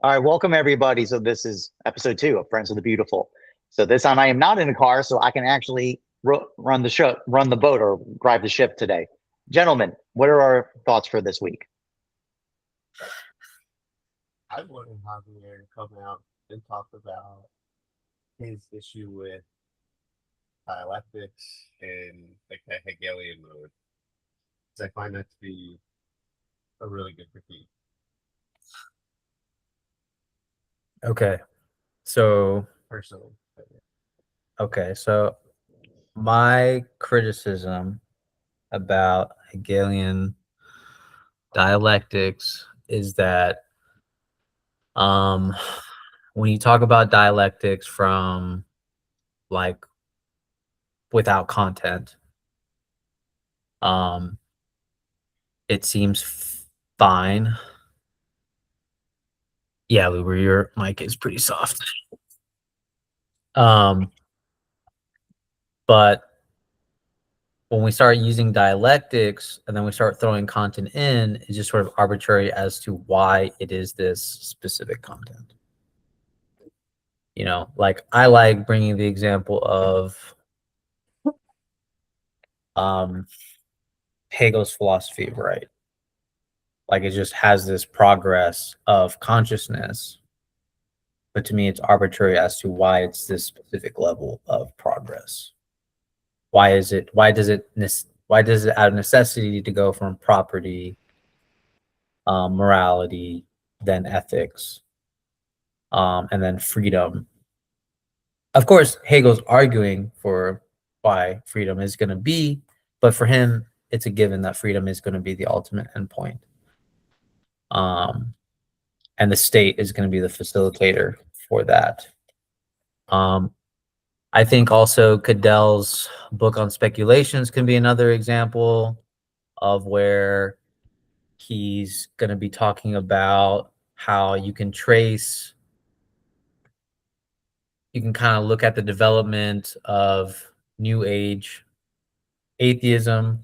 All right, welcome everybody. So this is episode 2 of Friends of the Beautiful. So this time I am not in a car, so I can actually run the show, run the boat, or drive the ship today. Gentlemen, what are our thoughts for this week? I wanted Javier to come out and talk about his issue with dialectics and like the Hegelian mode. Because I find that to be a really good critique. Okay. So, Personally. so my criticism about Hegelian dialectics is that um when you talk about dialectics from like without content, um it seems fine. Yeah, Luber, your mic is pretty soft. Um but when we start using dialectics and then we start throwing content in, it's just sort of arbitrary as to why it is this specific content. You know, like I like bringing the example of um, Hegel's philosophy of right. Like it just has this progress of consciousness, but to me, it's arbitrary as to why it's this specific level of progress. Why is it? Why does it? Why does it have necessity to go from property, morality, then ethics, and then freedom? Of course, Hegel's arguing for why freedom is going to be, but for him, it's a given that freedom is going to be the ultimate endpoint. And the state is going to be the facilitator for that. I think also Cadell's book on speculations can be another example of where he's going to be talking about how you can kind of look at the development of New Age atheism,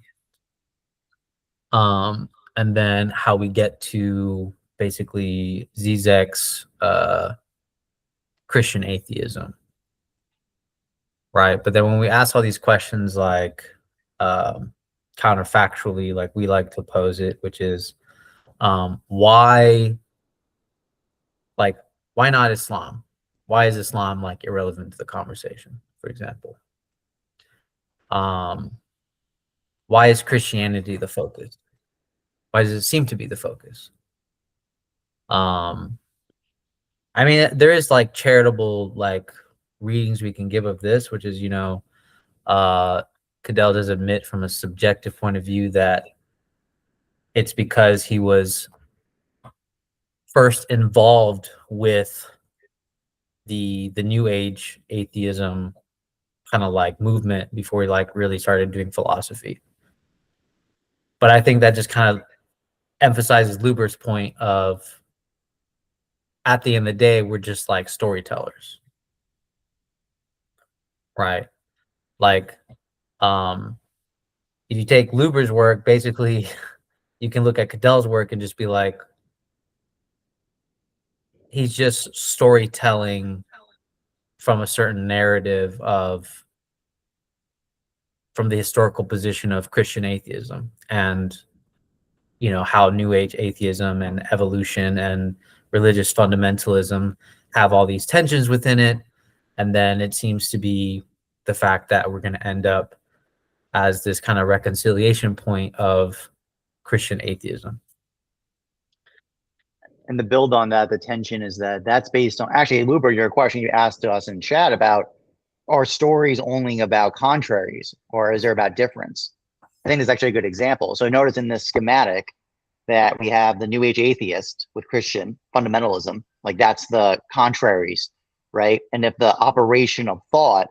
and then how we get to basically Zizek's Christian atheism, right? But then when we ask all these questions, like counterfactually, like we like to pose it, which is why, like, why not Islam? Why is Islam like irrelevant to the conversation, for example? Why is Christianity the focus? Why does it seem to be the focus? I mean, there is like charitable like readings we can give of this, which is, Cadell does admit from a subjective point of view that it's because he was first involved with the New Age atheism kind of like movement before he like really started doing philosophy. But I think that just kind of emphasizes Luber's point of, at the end of the day, we're just like storytellers, right? Like, if you take Luber's work, basically, you can look at Cadell's work and just be like, he's just storytelling from a certain narrative from the historical position of Christian atheism and, how New Age atheism and evolution and religious fundamentalism have all these tensions within it. And then it seems to be the fact that we're going to end up as this kind of reconciliation point of Christian atheism. And the build on that, the tension is that's based on actually, Luber, your question you asked to us in chat about, are stories only about contraries or is there about difference? I think it's actually a good example. So notice in this schematic that we have the New Age atheist with Christian fundamentalism, like that's the contraries, right? And if the operation of thought,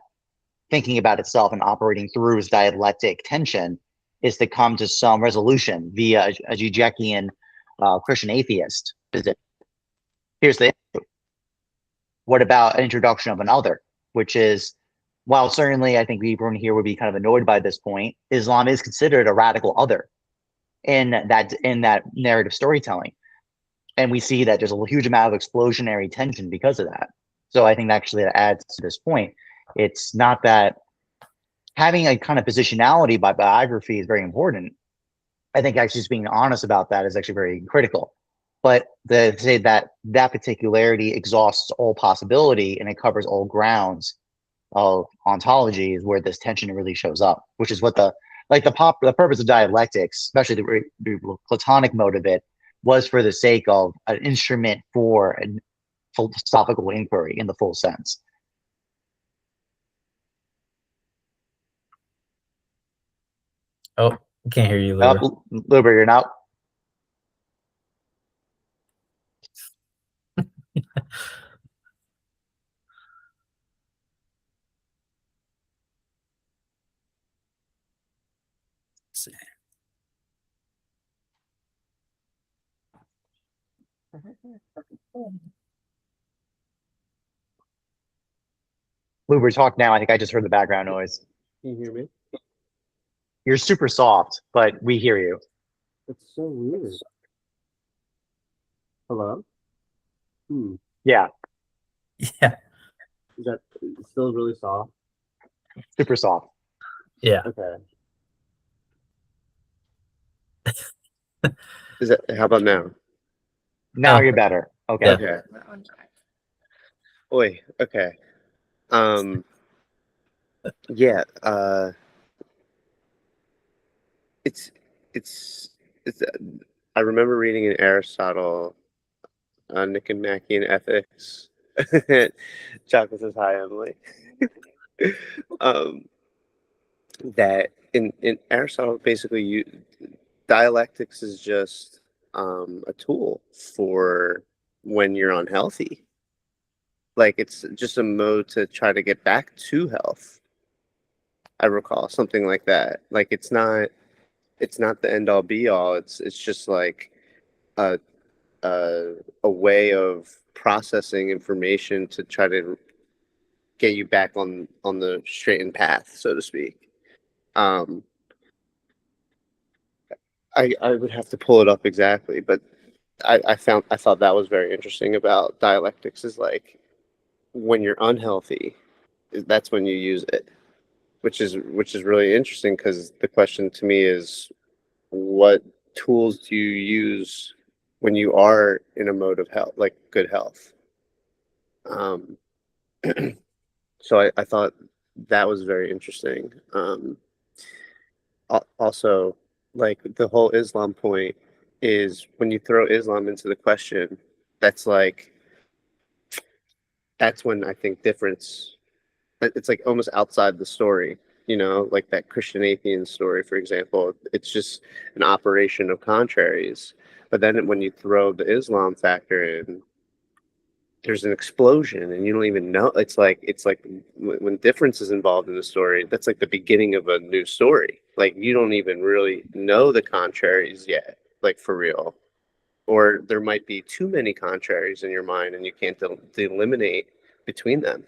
thinking about itself and operating through its dialectic tension, is to come to some resolution via a Zizek'ian Christian atheist position. Here's the issue. What about an introduction of another, which is, while certainly I think everyone here would be kind of annoyed by this point, Islam is considered a radical other in that narrative storytelling. And we see that there's a huge amount of explosionary tension because of that. So I think actually that adds to this point. It's not that having a kind of positionality by biography is very important. I think actually just being honest about that is actually very critical. But to say that that particularity exhausts all possibility and it covers all grounds of ontology is where this tension really shows up, which is what the purpose of dialectics, especially the Platonic mode of it, was for the sake of an instrument for a philosophical inquiry in the full sense. Oh, can't hear you, Luber. Luber, you're not. Luber, talk now. I think I just heard the background noise. Can you hear me? You're super soft, but we hear you. It's so weird. Hello? Yeah, Yeah, Is that still really soft? super soft. yeah. Okay. Is that, how about now? Now Oh. you're better. Okay. Yeah. Okay. Oi, okay. Yeah, it's I remember reading in Aristotle, Nicomachean Ethics. Chocolate says hi, Emily. That in Aristotle, basically, dialectics is just a tool for when you're unhealthy. Like it's just a mode to try to get back to health. I recall something like that. Like it's not the end all be all. It's just like a a way of processing information to try to get you back on the straightened path, so to speak. I would have to pull it up exactly, but I thought that was very interesting about dialectics is like when you're unhealthy, that's when you use it, which is really interesting because the question to me is what tools do you use when you are in a mode of health, like good health? So I thought that was very interesting. Also, like the whole Islam point is when you throw Islam into the question, that's like that's when I think difference. It's like almost outside the story, you know, like that Christian atheist story, for example. It's just an operation of contraries. But then when you throw the Islam factor in, there's an explosion and you don't even know. It's like when difference is involved in the story, that's like the beginning of a new story. Like you don't even really know the contraries yet, like for real. Or there might be too many contraries in your mind and you can't eliminate between them,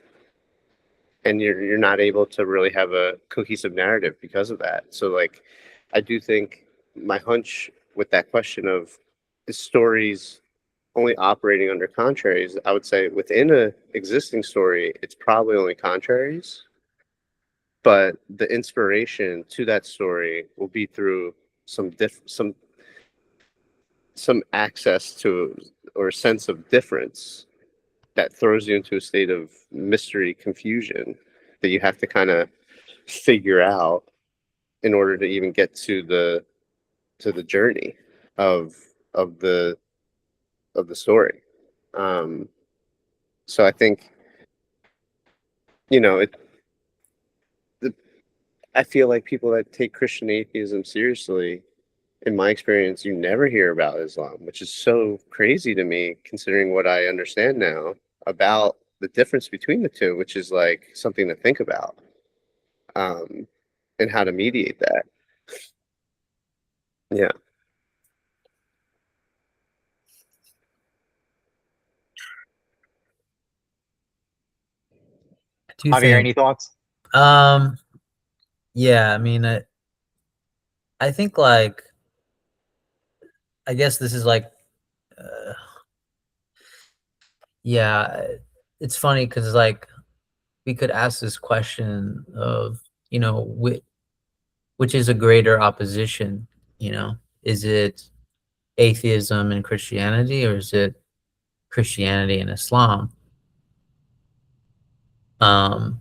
and you're not able to really have a cohesive narrative because of that. So like I do think my hunch with that question of the stories only operating under contraries, I would say within a existing story, it's probably only contraries, but the inspiration to that story will be through some access to or sense of difference that throws you into a state of mystery confusion that you have to kind of figure out in order to even get to the journey of of the story. So I think, you know, I feel like people that take Christian atheism seriously, in my experience, you never hear about Islam, which is so crazy to me considering what I understand now about the difference between the two, which is like something to think about, and how to mediate that. Yeah. Do you Javier, think? any thoughts? Yeah. I mean, I think like I guess this is like Yeah, it's funny because like we could ask this question of, you know, which is a greater opposition, you know? Is it atheism and Christianity, or is it Christianity and Islam? Um,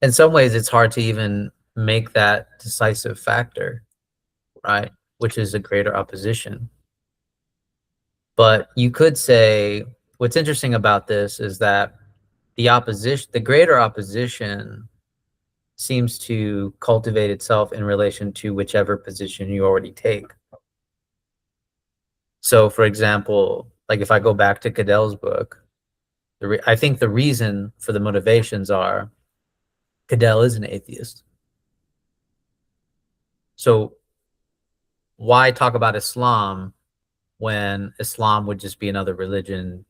in some ways, it's hard to even make that decisive factor, right? Which is a greater opposition. But you could say what's interesting about this is that the greater opposition seems to cultivate itself in relation to whichever position you already take. So, for example, like if I go back to Cadell's book, I think the reason for the motivations are Cadell is an atheist. So why talk about Islam when Islam would just be another religion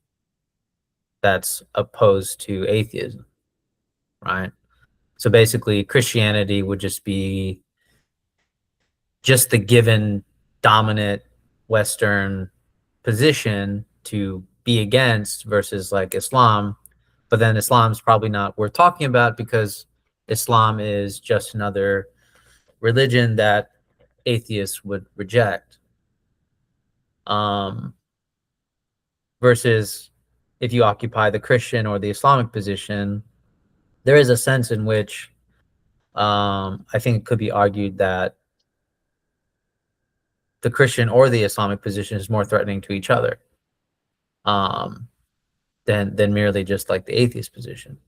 that's opposed to atheism, right? So basically, Christianity would just be just the given dominant Western position to be against versus like Islam. But then Islam's probably not worth talking about because Islam is just another religion that atheists would reject. Versus if you occupy the Christian or the Islamic position, there is a sense in which I think it could be argued that the Christian or the Islamic position is more threatening to each other um, than merely just like the atheist position.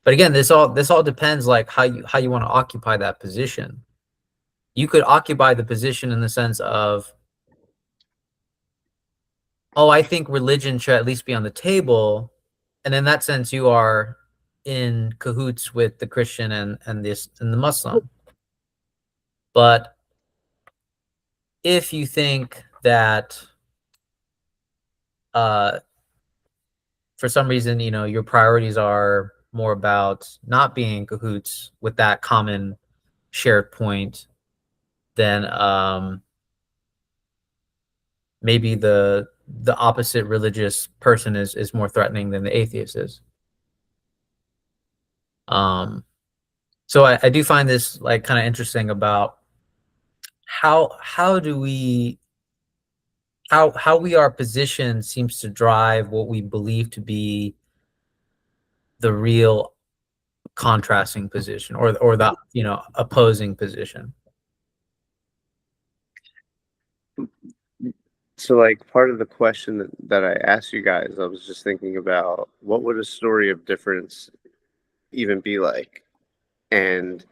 But again, this all depends like how you want to occupy that position. You could occupy the position in the sense of, oh, I think religion should at least be on the table, and in that sense, you are in cahoots with the Christian and the Muslim. But if you think that for some reason, you know, your priorities are more about not being in cahoots with that common shared point, then maybe the opposite religious person is more threatening than the atheist is. So I do find this like kind of interesting about how do we how we are positioned seems to drive what we believe to be the real contrasting position or the, you know, opposing position. So, like, part of the question that I asked you guys, I was just thinking about what would a story of difference even be like? And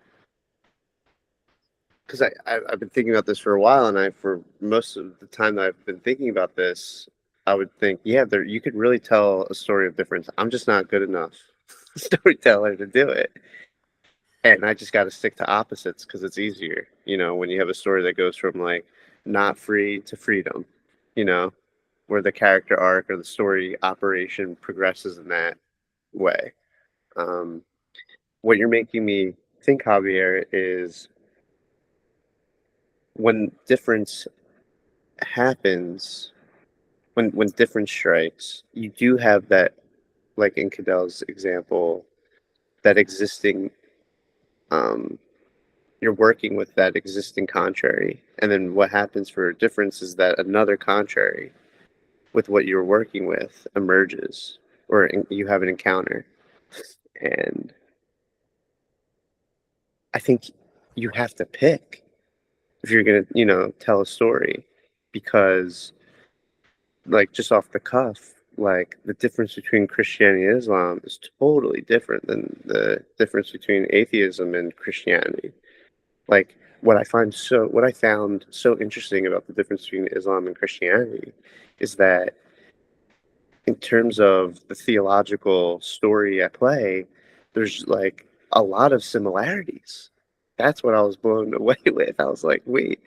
because I've been thinking about this for a while, and for most of the time that I've been thinking about this, I would think, yeah, you could really tell a story of difference. I'm just not good enough storyteller to do it. And I just got to stick to opposites because it's easier, you know, when you have a story that goes from like not free to freedom, you know, where the character arc or the story operation progresses in that way. What you're making me think, Javier, is when difference happens, when difference strikes, you do have that, like in Cadell's example, that existing you're working with that existing contrary, and then what happens for a difference is that another contrary with what you're working with emerges, or you have an encounter. And I think you have to pick if you're going to, you know, tell a story, because like just off the cuff, like the difference between Christianity and Islam is totally different than the difference between atheism and Christianity. Like what I found so interesting about the difference between Islam and Christianity is that in terms of the theological story at play, there's like a lot of similarities. That's what I was blown away with. I was like, wait,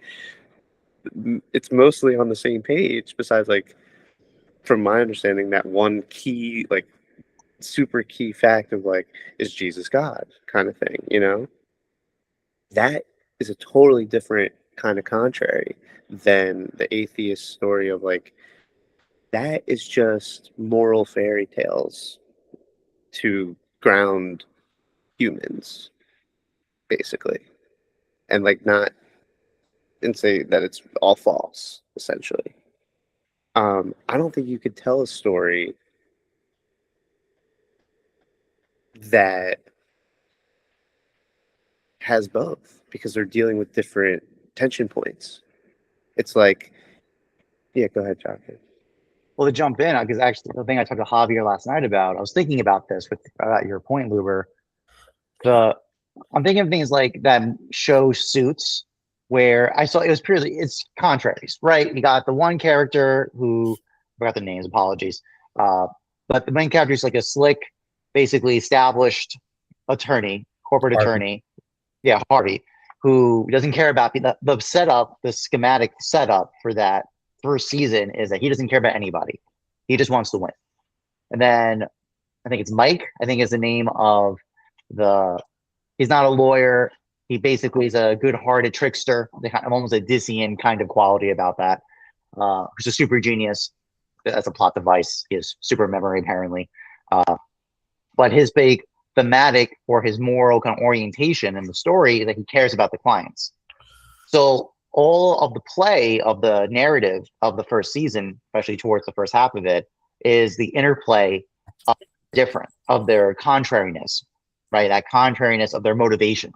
it's mostly on the same page, besides like, from my understanding, that one key, like super key fact of like, is Jesus God kind of thing, you know? That is a totally different kind of contrary than the atheist story of like, that is just moral fairy tales to ground humans, basically, and like not and say that it's all false, essentially. I don't think you could tell a story that has both because they're dealing with different tension points. It's like, yeah, go ahead, Jonathan. Well, to jump in, because actually the thing I talked to Javier last night about, I was thinking about this with your point, Luber. I'm thinking of things like that show Suits, where I saw it's contraries, right? You got the one character who I forgot the names, apologies. But the main character is like a slick, basically established attorney, corporate Harvey. attorney. Yeah, Harvey, who doesn't care about the setup, the schematic setup for that first season is that he doesn't care about anybody. He just wants to win. And then I think it's Mike, I think is the name of he's not a lawyer. He basically is a good-hearted trickster. Almost a Disneyan kind of quality about that. He's a super genius. That's a plot device. He has super memory, apparently. But his big thematic or his moral kind of orientation in the story is that he cares about the clients. So all of the play of the narrative of the first season, especially towards the first half of it, is the interplay of their contrariness, right? That contrariness of their motivation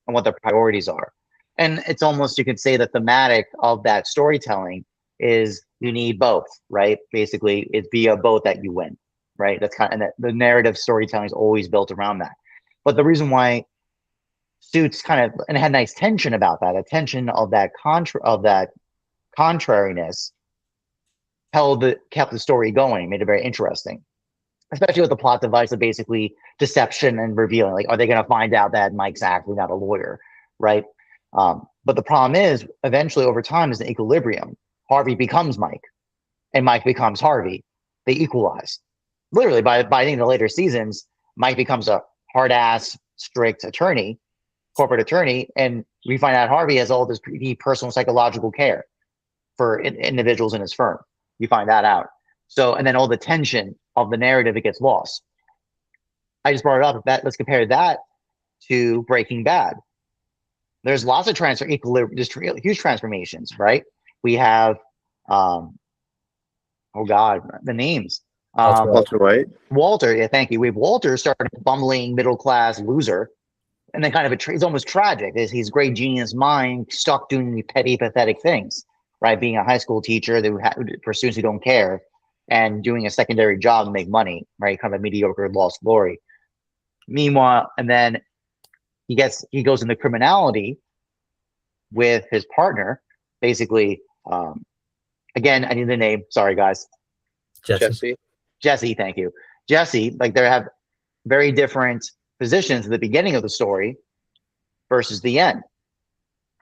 and what their priorities are. And it's almost, you could say the thematic of that storytelling is you need both, right? Basically, it's via both that you win, right? That's kind of, and the narrative storytelling is always built around that. But the reason why Suits kind of, and it had nice tension about that, a tension of that contrariness kept the story going, made it very interesting. Especially with the plot device of basically deception and revealing. Like, are they going to find out that Mike's actually not a lawyer, right? But the problem is, eventually, over time, is an equilibrium. Harvey becomes Mike, and Mike becomes Harvey. They equalize. Literally, by I think the later seasons, Mike becomes a hard-ass, strict attorney, corporate attorney, and we find out Harvey has all this personal psychological care for individuals in his firm. You find that out. So, and then all the tension of the narrative, it gets lost. I just brought it up. Let's compare that to Breaking Bad. There's lots of huge transformations, right? We have, oh God, the names. Walter White. Walter, yeah, thank you. We have Walter started bumbling middle class loser, and then kind of it's almost tragic. He's great genius mind stuck doing petty, pathetic things, right? Being a high school teacher for students who don't care, and doing a secondary job to make money, right? Kind of a mediocre lost glory. Meanwhile, and then he goes into criminality with his partner, basically. Again, I need the name. Sorry, guys. Jesse, thank you. Jesse, like they have very different positions at the beginning of the story versus the end.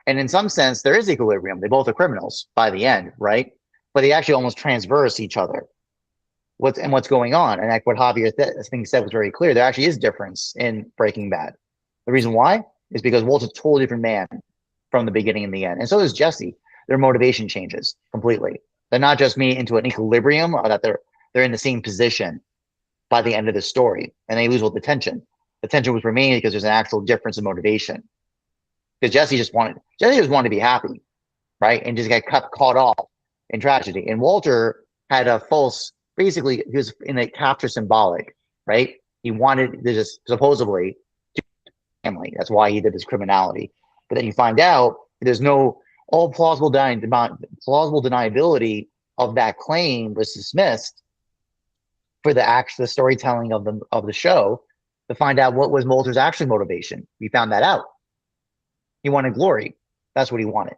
And in some sense, there is equilibrium. They both are criminals by the end, right? But they actually almost transverse each other. What's going on? And like what Javier said was very clear. There actually is difference in Breaking Bad. The reason why is because Walter's a totally different man from the beginning and the end. And so is Jesse. Their motivation changes completely. They're not just me into an equilibrium, or that they're in the same position by the end of the story, and they lose all the tension. The tension was remaining because there's an actual difference in motivation. Because Jesse just wanted to be happy, right, and just get caught off in tragedy. And Walter had a false, basically, he was in a capture symbolic, right? He wanted to just supposedly do family. That's why he did this criminality. But then you find out there's no plausible deniability of that claim was dismissed for the storytelling of the show, to find out what was Walter's actual motivation. We found that out. He wanted glory. That's what he wanted.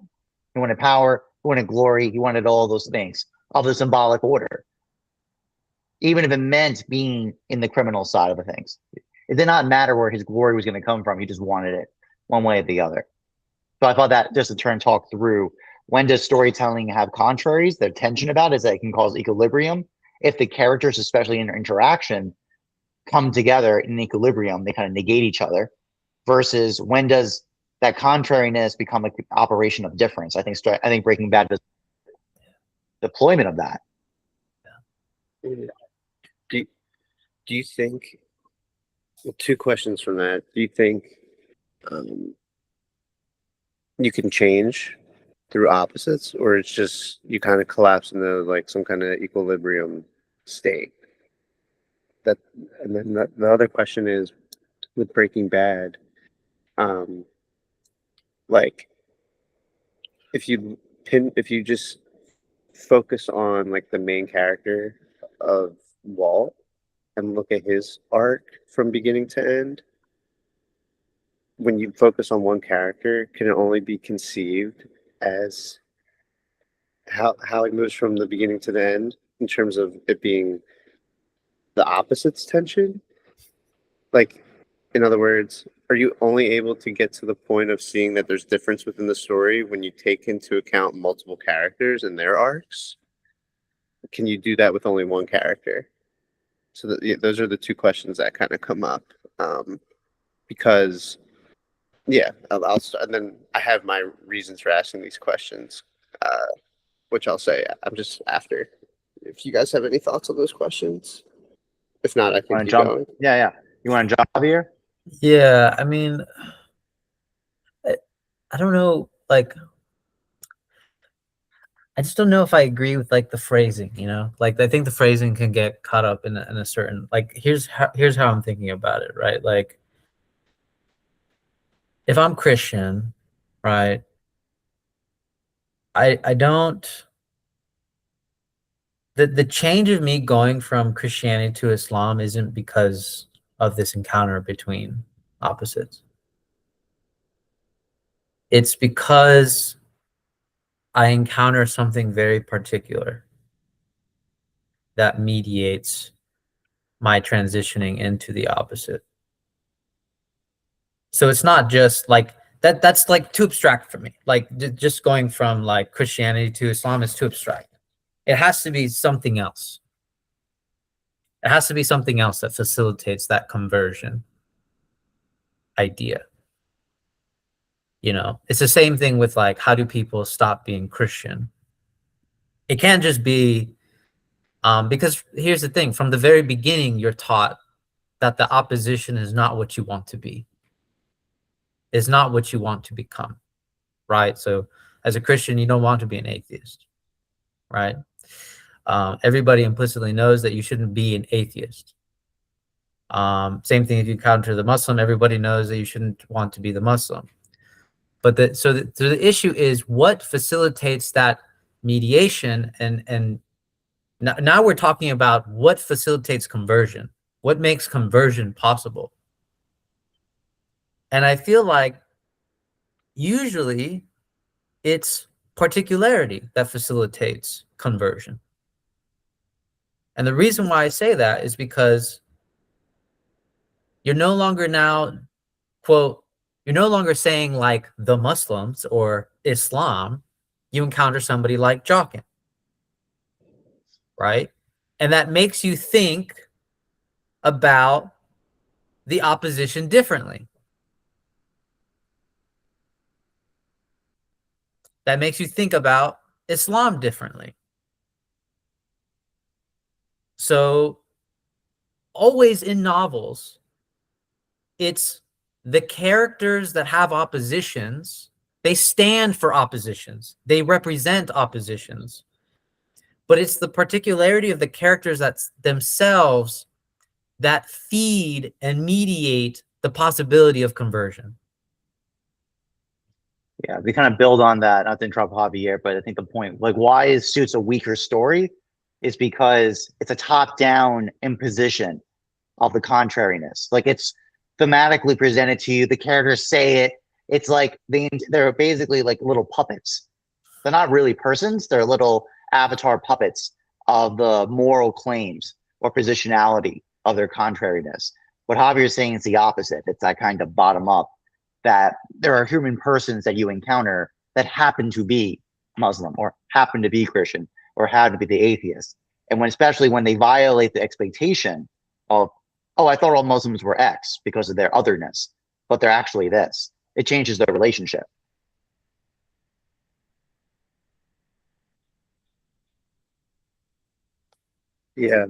He wanted power. He wanted glory. He wanted all those things of the symbolic order, even if it meant being in the criminal side of the things. It did not matter where his glory was going to come from. He just wanted it one way or the other. So I thought that just to talk through, when does storytelling have contraries? The tension about it is that it can cause equilibrium. If the characters, especially in their interaction, come together in equilibrium, they kind of negate each other. Versus when does that contrariness become an operation of difference? I think Breaking Bad does deployment of that. Do you, do you think, well, two questions from that. Do you think um, you can change through opposites, or it's just you kind of collapse into like some kind of equilibrium state? That, and then the other question is with Breaking Bad, um, like if you just focus on like the main character of Walt and look at his arc from beginning to end, when you focus on one character, can it only be conceived as how it moves from the beginning to the end in terms of it being the opposites tension? Like, in other words, are you only able to get to the point of seeing that there's difference within the story when you take into account multiple characters and their arcs? Can you do that with only one character? So yeah, those are the two questions that kind of come up. Because yeah, I'll start, and then I have my reasons for asking these questions, which I'll say I'm just after. If you guys have any thoughts on those questions, if not, I can Want to keep jump? going. Yeah. You want to jump here? Yeah, I mean, I don't know, like, I just don't know if I agree with like the phrasing, you know, like I think the phrasing can get caught up in a certain, like, here's how I'm thinking about it, right? Like, if I'm Christian, right, I don't, the change of me going from Christianity to Islam isn't because of this encounter between opposites. It's because I encounter something very particular that mediates my transitioning into the opposite. So it's not just like that's like too abstract for me. Like just going from like Christianity to Islam is too abstract. It has to be something else. It has to be something else that facilitates that conversion idea. You know, it's the same thing with like, how do people stop being Christian? It can't just be because here's the thing, from the very beginning, you're taught that the opposition is not what you want to be, is not what you want to become, right? So as a Christian, you don't want to be an atheist, right? Everybody implicitly knows that you shouldn't be an atheist. Same thing if you counter the Muslim, everybody knows that you shouldn't want to be the Muslim. But so the issue is what facilitates that mediation, and now we're talking about what facilitates conversion, what makes conversion possible. And I feel like usually it's particularity that facilitates conversion. And the reason why I say that is because you're no longer now, quote, you're no longer saying like the Muslims or Islam. You encounter somebody like Jockin, right? And that makes you think about the opposition differently. That makes you think about Islam differently. So always in novels, it's the characters that have oppositions, they stand for oppositions, they represent oppositions, but it's the particularity of the characters that themselves that feed and mediate the possibility of conversion. Yeah, we kind of build on that. Not to interrupt Javier, but I think the point, like, why is Suits a weaker story, is because it's a top-down imposition of the contrariness. Like, it's thematically presented to you. The characters say it. It's like they're basically like little puppets. They're not really persons. They're little avatar puppets of the moral claims or positionality of their contrariness. What Javier is saying is the opposite. It's that kind of bottom up, that there are human persons that you encounter that happen to be Muslim or happen to be Christian or happen to be the atheist. And especially when they violate the expectation of, oh, I thought all Muslims were X because of their otherness, but they're actually this. It changes their relationship. Yeah.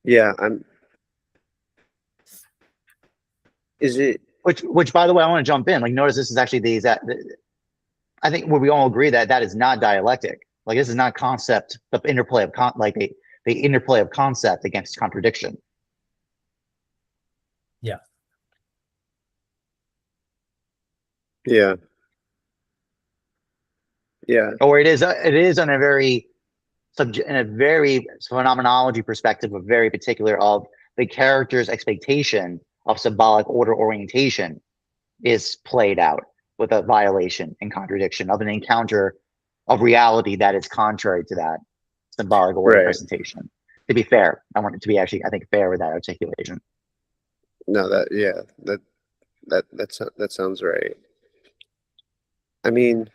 Yeah. Is it? Which, by the way, I want to jump in. Like, notice this is actually the exact. I think where we all agree that that is not dialectic. Like, this is not concept, the interplay of the interplay of concept against contradiction. Yeah. Yeah. Yeah. Or it is on a very in a very phenomenology perspective, a very particular of the character's expectation of symbolic order orientation is played out with a violation and contradiction of an encounter of reality that is contrary to that symbolic order Right. presentation. To be fair, I want it to be actually, I think, fair with that articulation. No, that sounds right. I mean,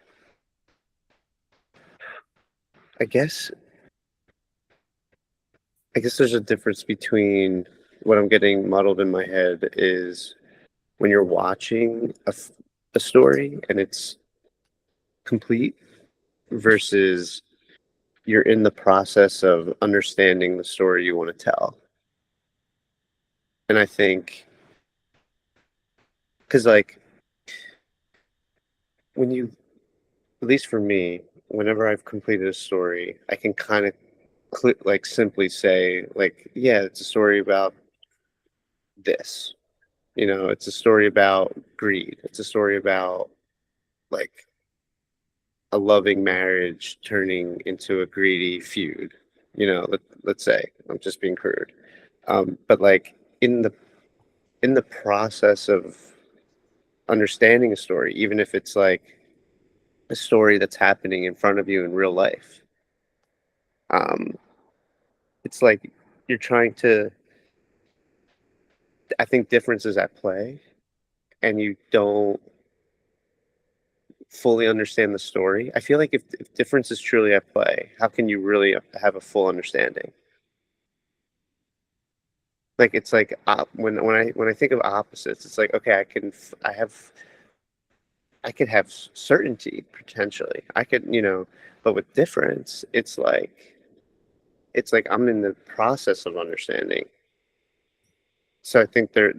I guess there's a difference between what I'm getting muddled in my head is when you're watching a story and it's complete versus you're in the process of understanding the story you want to tell. And I think, because like when you, at least for me, whenever I've completed a story, I can kind of like simply say like, yeah, it's a story about this. You know, it's a story about greed. It's a story about like a loving marriage turning into a greedy feud. You know, let's say I'm just being crude, but like in the process of understanding a story, even if it's like a story that's happening in front of you in real life, um, it's like you're trying to. I think difference is at play, and you don't fully understand the story. I feel like if difference is truly at play, how can you really have a full understanding? Like it's like when I think of opposites, it's like okay, I could have certainty potentially. I could, but with difference, it's like I'm in the process of understanding. So I think I'm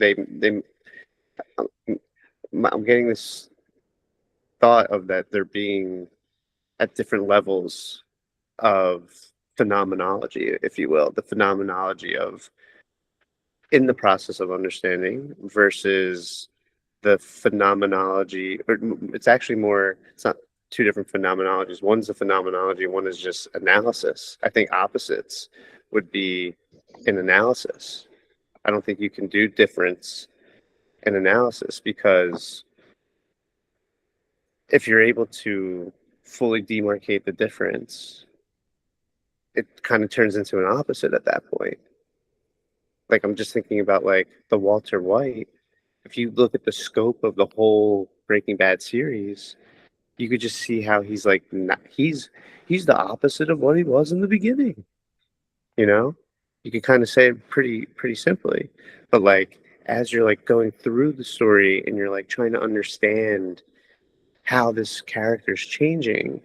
getting this thought of that they're being at different levels of phenomenology, if you will, the phenomenology of in the process of understanding versus the phenomenology, or it's actually more, it's not two different phenomenologies. One's a phenomenology, one is just analysis. I think opposites would be in analysis. I don't think you can do difference in analysis because if you're able to fully demarcate the difference, it kind of turns into an opposite at that point. Like I'm just thinking about like the Walter White. If you look at the scope of the whole Breaking Bad series, you could just see how he's like not, he's the opposite of what he was in the beginning. You know, you could kind of say it pretty simply, but like as you're like going through the story and you're like trying to understand how this character's changing,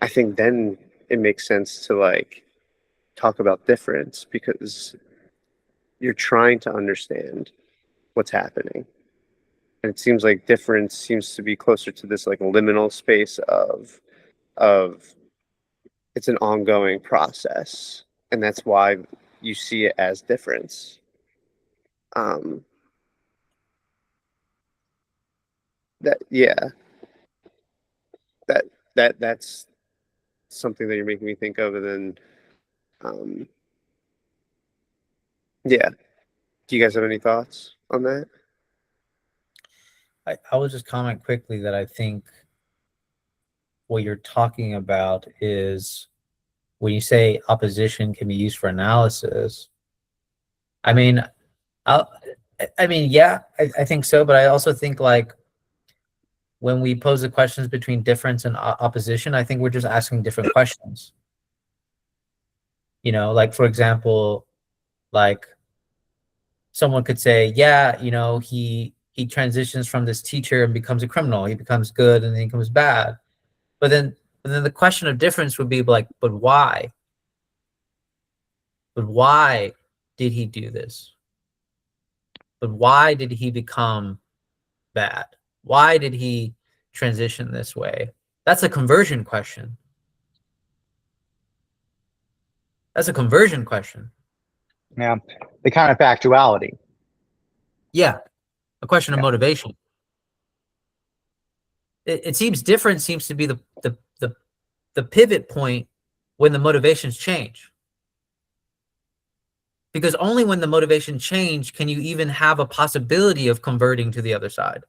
I think then it makes sense to like talk about difference because you're trying to understand what's happening. And it seems like difference seems to be closer to this like liminal space of it's an ongoing process. And that's why you see it as difference. Um that yeah, that that's something that you're making me think of. And then um yeah. Do you guys have any thoughts on that? I will just comment quickly that I think what you're talking about is when you say opposition can be used for analysis. I mean, I'll, yeah, I think so, but I also think like when we pose the questions between difference and opposition, I think we're just asking different questions. You know, like for example, like someone could say, yeah, you know, he transitions from this teacher and becomes a criminal. He becomes good and then he becomes bad. But then the question of difference would be like, but why? But why did he do this? But why did he become bad? Why did he transition this way? That's a conversion question. That's a conversion question. Yeah, the counterfactuality. Yeah, a question of Yeah. motivation. It seems different seems to be the pivot point when the motivations change. Because only when the motivation change can you even have a possibility of converting to the other side.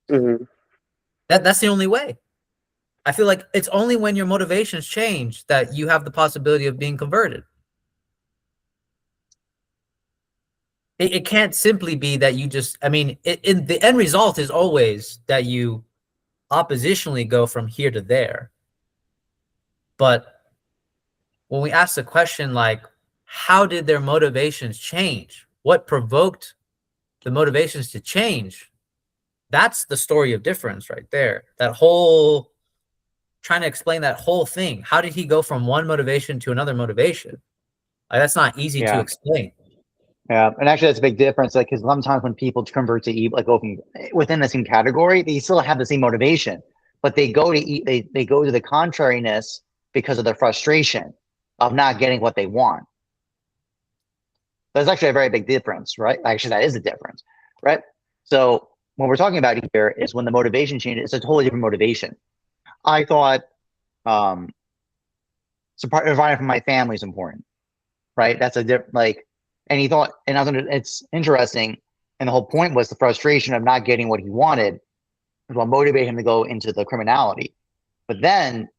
Mm-hmm. That's the only way. I feel like it's only when your motivations change that you have the possibility of being converted. It can't simply be that you just, I mean, the end result is always that you oppositionally go from here to there. But when we ask the question, like, how did their motivations change? What provoked the motivations to change? That's the story of difference right there. That whole, trying to explain that whole thing. How did he go from one motivation to another motivation? Like, that's not easy to explain. Yeah, and actually that's a big difference. Like, because sometimes when people convert to evil, like within the same category, they still have the same motivation, but they go to they go to the contrariness because of their frustration of not getting what they want. There's actually a very big difference, right? Actually, that is a difference, right? So what we're talking about here is when the motivation changes, it's a totally different motivation. I thought providing for my family is important, right? That's a different, like, and he thought, and I was it's interesting, and the whole point was the frustration of not getting what he wanted was what motivated him to go into the criminality. But then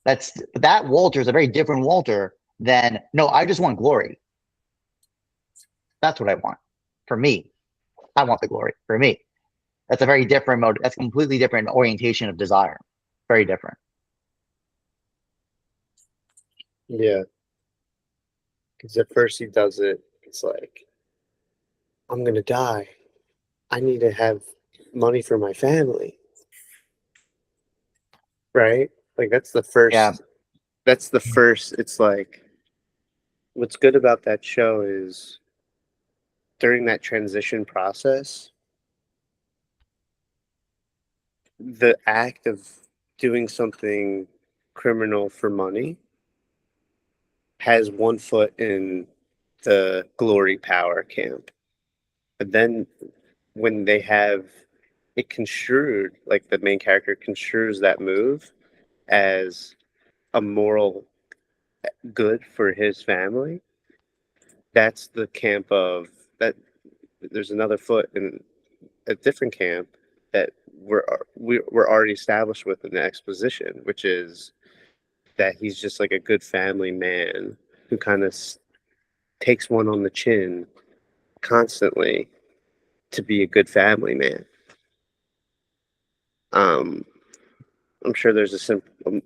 that Walter is a very different Walter than, no, I just want glory. That's what I want. For me, I want the glory. For me, that's a very different mode. That's a completely different orientation of desire. Very different. Yeah. Because at first he does it, it's like, I'm going to die. I need to have money for my family. Right? Like, that's the first. Yeah. That's the first. It's like, what's good about that show is during that transition process, the act of doing something criminal for money has one foot in the glory power camp. But then when they have it construed, like the main character construes that move as a moral good for his family, that's the camp of that. There's another foot in a different camp that we're already established with in the exposition, which is that he's just like a good family man who kind of takes one on the chin constantly to be a good family man. I'm sure there's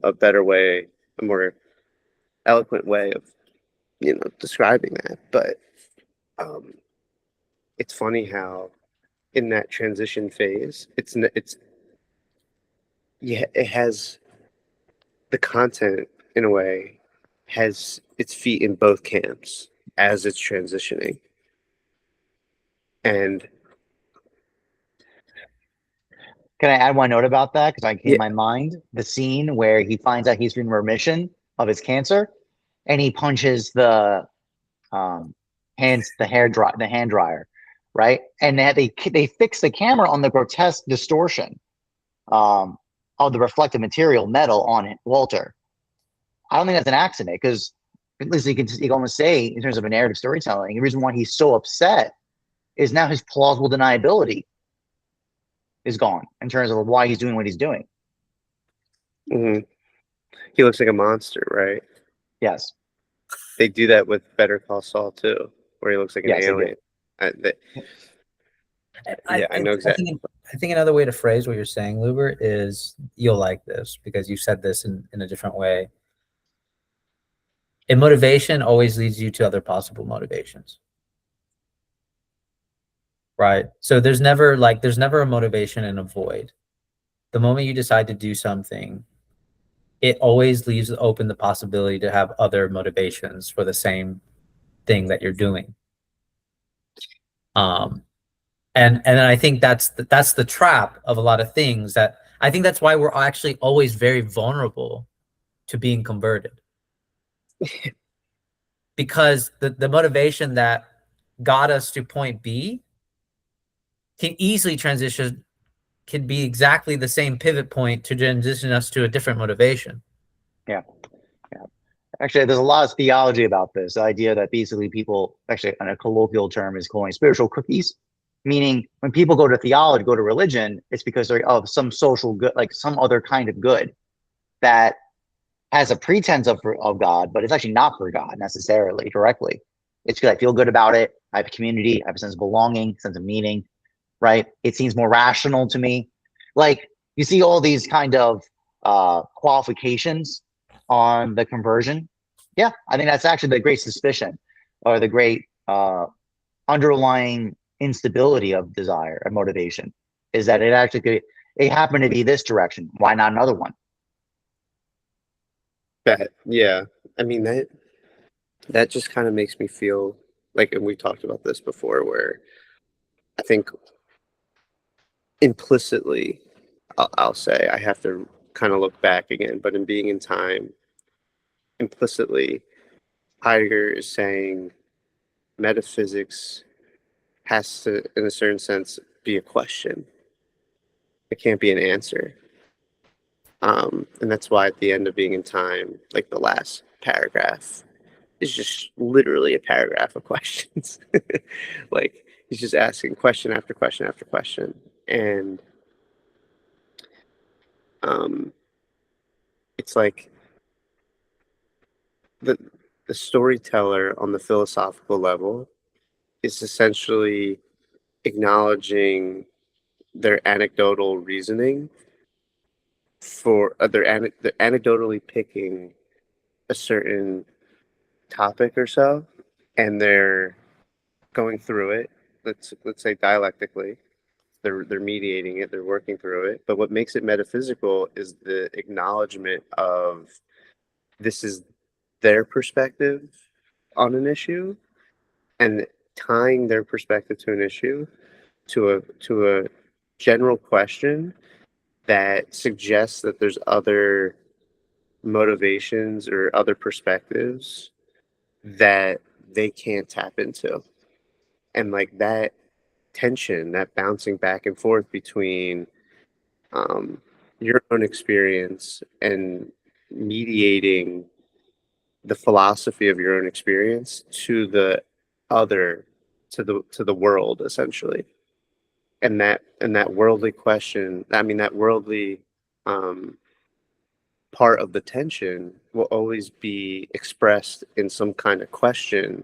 a better way, a more eloquent way of, describing that. But it's funny how in that transition phase, it has the content in a way has its feet in both camps as it's transitioning. And can I add one note about that? Because I came yeah, in my mind the scene where he finds out he's in remission of his cancer, and he punches the hand dryer, right? And they fix the camera on the grotesque distortion of the reflective material metal on it, Walter. I don't think that's an accident, because at least you can almost say, in terms of a narrative storytelling, the reason why he's so upset is now his plausible deniability is gone in terms of why he's doing what he's doing. mm-hmm. He looks like a monster, right? Yes. They do that with Better Call Saul too, where he looks like an alien. I know exactly. I think another way to phrase what you're saying, Luber, is, you'll like this because you said this in a different way. A motivation always leads you to other possible motivations. Right? So there's never a motivation in a void. The moment you decide to do something, it always leaves open the possibility to have other motivations for the same thing that you're doing. And I think that's the trap of a lot of things. That I think that's why we're actually always very vulnerable to being converted, because the motivation that got us to point B can easily can be exactly the same pivot point to transition us to a different motivation. Yeah. Actually, there's a lot of theology about this. The idea that basically people, actually on a colloquial term, is calling spiritual cookies, meaning when people go to theology, go to religion, it's because they're of some social good, like some other kind of good that has a pretense of God, but it's actually not for God necessarily directly. It's because I feel good about it. I have a community. I have a sense of belonging, sense of meaning, right? It seems more rational to me. Like you see all these kind of qualifications on the conversion. Yeah, I think that's actually the great suspicion or the great underlying instability of desire and motivation is that it happened to be this direction. Why not another one? Yeah, I mean that just kind of makes me feel like, and we talked about this before, where I think implicitly, I'll say, I have to kind of look back again, but in Being in Time, implicitly, Heidegger is saying metaphysics has to, in a certain sense, be a question. It can't be an answer. And that's why at the end of Being in Time, like the last paragraph is just literally a paragraph of questions. Like he's just asking question after question after question. And it's like the storyteller on the philosophical level is essentially acknowledging their anecdotal reasoning for they're anecdotally picking a certain topic or so, and they're going through it. Let's say dialectically, they're mediating it, they're working through it. But what makes it metaphysical is the acknowledgement of this is their perspective on an issue, and tying their perspective to an issue to a general question that suggests that there's other motivations or other perspectives that they can't tap into. And like that tension, that bouncing back and forth between your own experience and mediating the philosophy of your own experience to the other, to the world, essentially. And that worldly question, I mean, that worldly part of the tension will always be expressed in some kind of question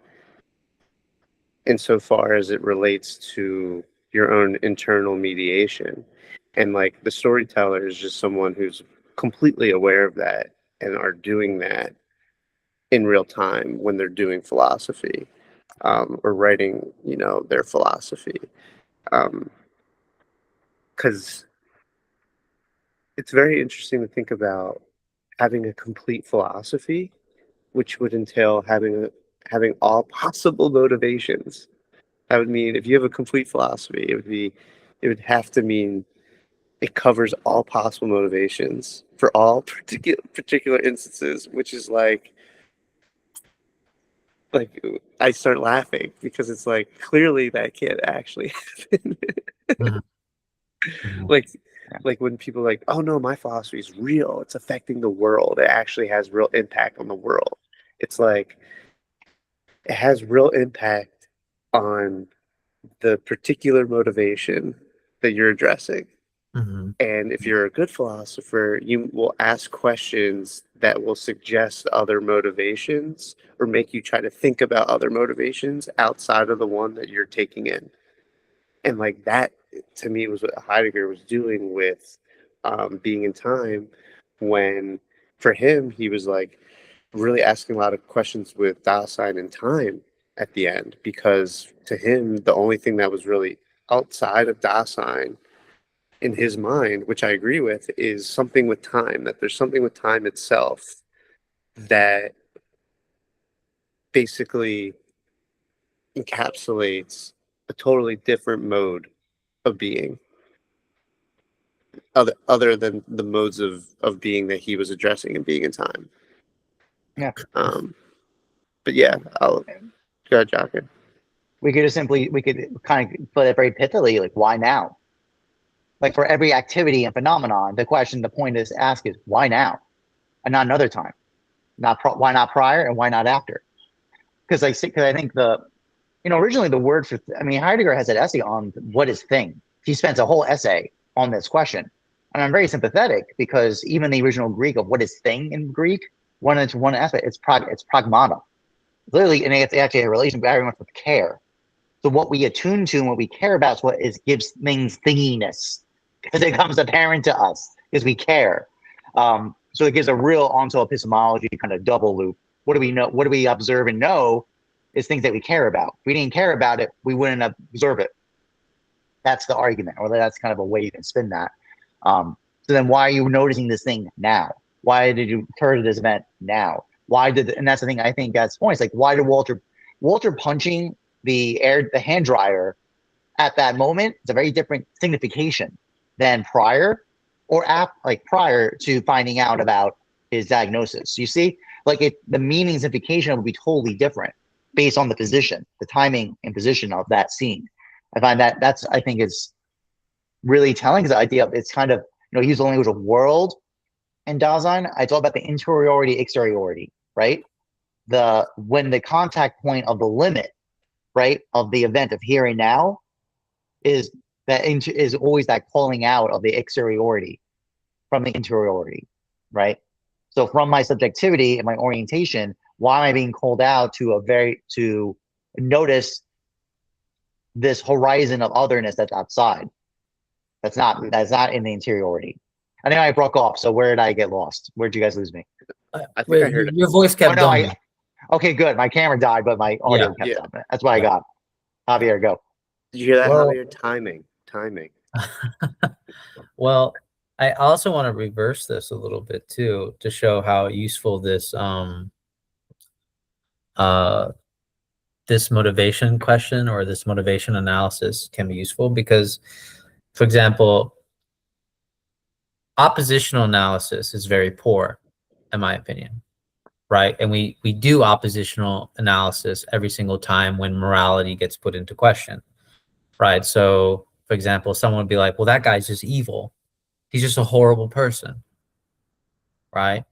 insofar as it relates to your own internal mediation. And like the storyteller is just someone who's completely aware of that and are doing that in real time when they're doing philosophy, or writing, their philosophy. Because it's very interesting to think about having a complete philosophy, which would entail having all possible motivations. That would mean if you have a complete philosophy, it would have to mean it covers all possible motivations for all particular instances, which is like I start laughing because it's like clearly that can't actually happen. Mhm. like when people are like, oh no, my philosophy is real, it's affecting the world, it actually has real impact on the world. It's like it has real impact on the particular motivation that you're addressing. Mhm. And if you're a good philosopher, you will ask questions that will suggest other motivations or make you try to think about other motivations outside of the one that you're taking in. And like that, to me, was what Heidegger was doing with Being in Time, when for him, he was like really asking a lot of questions with Dasein and time at the end, because to him, the only thing that was really outside of Dasein in his mind, which I agree with, is something with time, that there's something with time itself that basically encapsulates a totally different mode of being, other than the modes of being that he was addressing and being in time. Yeah. But yeah, I'll go ahead, Jocker. We could kind of put it very pithily, like, why now? Like, for every activity and phenomenon, the point is ask is, why now? And not another time. Why not prior and why not after? Because I think originally the word for, Heidegger has an essay on what is thing. He spends a whole essay on this question. And I'm very sympathetic because even the original Greek of what is thing in Greek, one aspect, it's pragmata. Literally, and it's actually a relation very much with care. So what we attune to and what we care about is gives things thinginess, because it becomes apparent to us because we care. So it gives a real onto epistemology kind of double loop. What do we know? What do we observe and know is things that we care about. If we didn't care about it, we wouldn't observe it. That's the argument, or that's kind of a way you can spin that. So then why are you noticing this thing now? Why did you occur to this event now? And that's the thing I think that's the point. It's like, why did Walter punching the hand dryer at that moment? It's a very different signification than prior prior to finding out about his diagnosis. You see, like, the meaning signification would be totally different based on the position, the timing and position of that scene. I find I think is really telling, because the idea of it's kind of, he used the language of world and Dasein. It's all about the interiority, exteriority, right? When the contact point of the limit, right, of the event of here and now is always that calling out of the exteriority from the interiority, right? So from my subjectivity and my orientation, why am I being called out to notice this horizon of otherness that's outside? That's not in the interiority. I think I broke off. So where did I get lost? Where'd you guys lose me? I think I heard it. Your voice kept going. Okay, good. My camera died, but my audio kept up. That's what I got. Javier, go. Did you hear that, Well, Javier? Timing. Well, I also want to reverse this a little bit too, to show how useful this this motivation question or this motivation analysis can be useful, because, for example, oppositional analysis is very poor, in my opinion, right? And we do oppositional analysis every single time when morality gets put into question, right? So, for example, someone would be like, well, that guy's just evil. He's just a horrible person, right?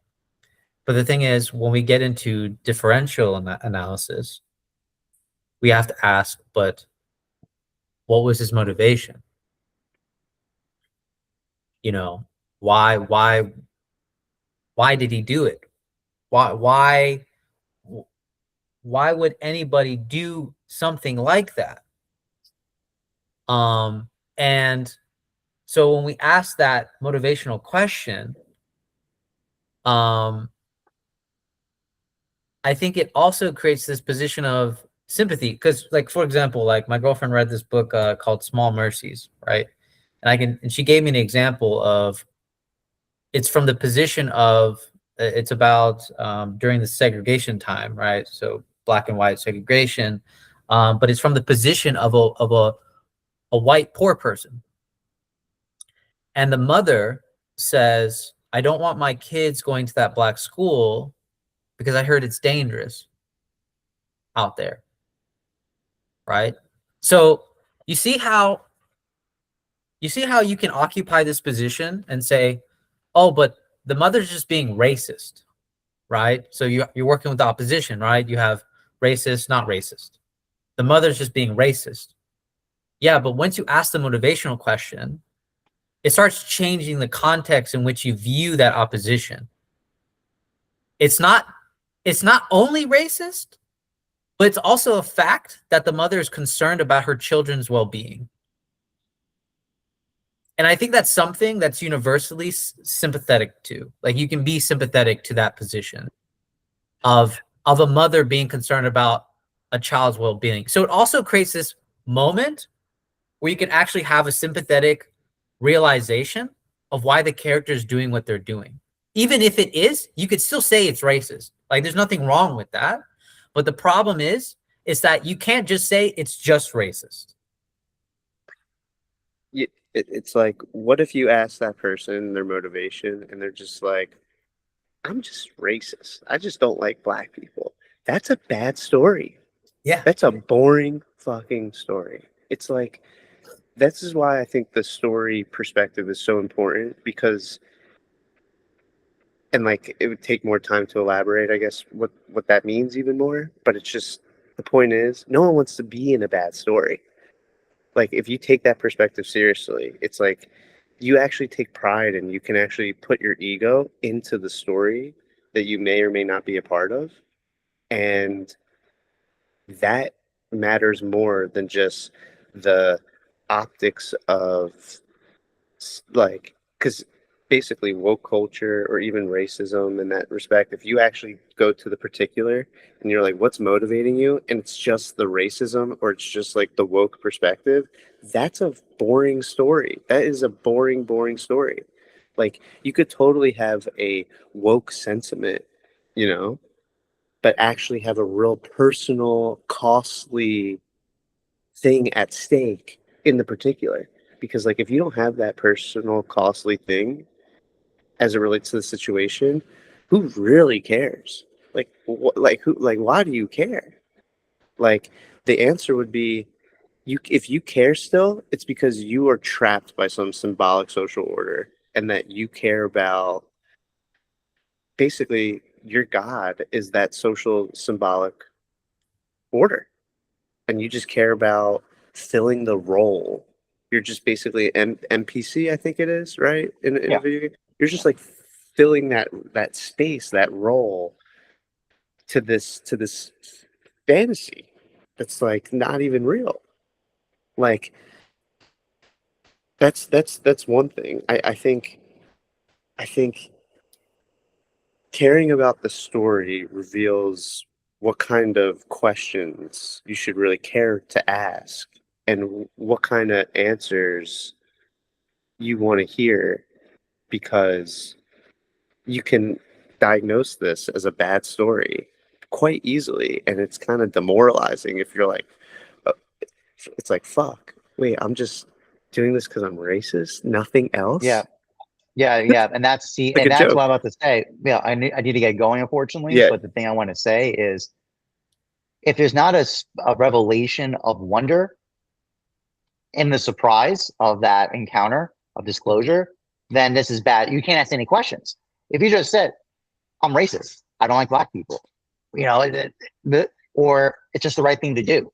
But the thing is, when we get into differential analysis, we have to ask, but what was his motivation? Why did he do it? Why would anybody do something like that? And so when we ask that motivational question, I think it also creates this position of sympathy, because, like, for example, like, my girlfriend read this book called Small Mercies, right? And she gave me an example of, it's from the position of, it's about during the segregation time, right? So black and white segregation, but it's from the position of a white poor person. And the mother says, I don't want my kids going to that black school because I heard it's dangerous out there, right? So you see how you can occupy this position and say, oh, but the mother's just being racist, right? So you're working with the opposition, right? You have racist, not racist. The mother's just being racist. Yeah, but once you ask the motivational question, it starts changing the context in which you view that opposition. It's not only racist, but it's also a fact that the mother is concerned about her children's well-being. And I think that's something that's universally sympathetic to. Like, you can be sympathetic to that position of a mother being concerned about a child's well-being. So it also creates this moment where you can actually have a sympathetic realization of why the character is doing what they're doing. Even if it is, you could still say it's racist. Like, there's nothing wrong with that. But the problem is that you can't just say it's just racist. It's like, what if you ask that person their motivation and they're just like, I'm just racist. I just don't like black people. That's a bad story. Yeah. That's a boring fucking story. It's like, this is why I think the story perspective is so important, because, and like, it would take more time to elaborate, I guess, what that means even more. But it's just, the point is, no one wants to be in a bad story. Like, if you take that perspective seriously, it's like you actually take pride and you can actually put your ego into the story that you may or may not be a part of. And that matters more than just the optics of, like, because basically woke culture or even racism in that respect, if you actually go to the particular and you're like, what's motivating you, and it's just the racism or it's just like the woke perspective, that's a boring story. That is a boring story. Like, you could totally have a woke sentiment, you know, but actually have a real personal, costly thing at stake in the particular. Because, like, if you don't have that personal, costly thing as it relates to the situation, who really cares? Like, why do you care? Like, the answer would be, if you care still, it's because you are trapped by some symbolic social order, and that you care about, basically, your God is that social symbolic order, and you just care about filling the role. You're just basically an NPC, I think it is, right? In a Yeah. video game, you're just like filling that space, that role, to this fantasy that's like not even real. Like, that's one thing. I think caring about the story reveals what kind of questions you should really care to ask, and what kind of answers you want to hear, because you can diagnose this as a bad story quite easily, and it's kind of demoralizing if you're like, uh, it's like, fuck, wait, I'm just doing this because I'm racist, nothing else. Yeah. And that's like and a that's joke. what I'm about to say. Yeah, I need to get going, unfortunately. Yeah. But the thing I want to say is, if there's not a revelation of wonder in the surprise of that encounter of disclosure, then this is bad. You can't ask any questions. If you just said, I'm racist, I don't like black people, you know, or it's just the right thing to do.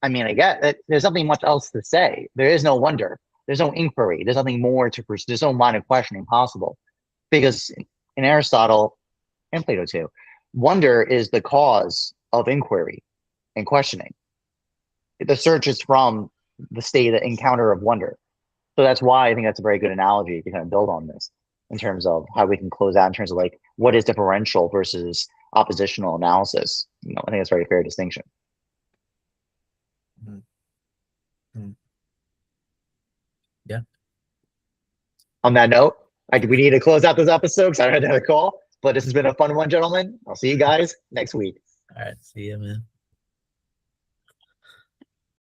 I mean, I get it. There's nothing much else to say. There is no wonder. There's no inquiry. There's nothing more to pursue. There's no line of questioning possible. Because in Aristotle and Plato too, wonder is the cause of inquiry and questioning. The search is from the state of encounter of wonder. So that's why I think that's a very good analogy to kind of build on this in terms of how we can close out in terms of like what is differential versus oppositional analysis. You know, I think that's a very fair distinction. Yeah. On that note, we need to close out this episode because I had another call. But this has been a fun one, gentlemen. I'll see you guys next week. All right. See you, man.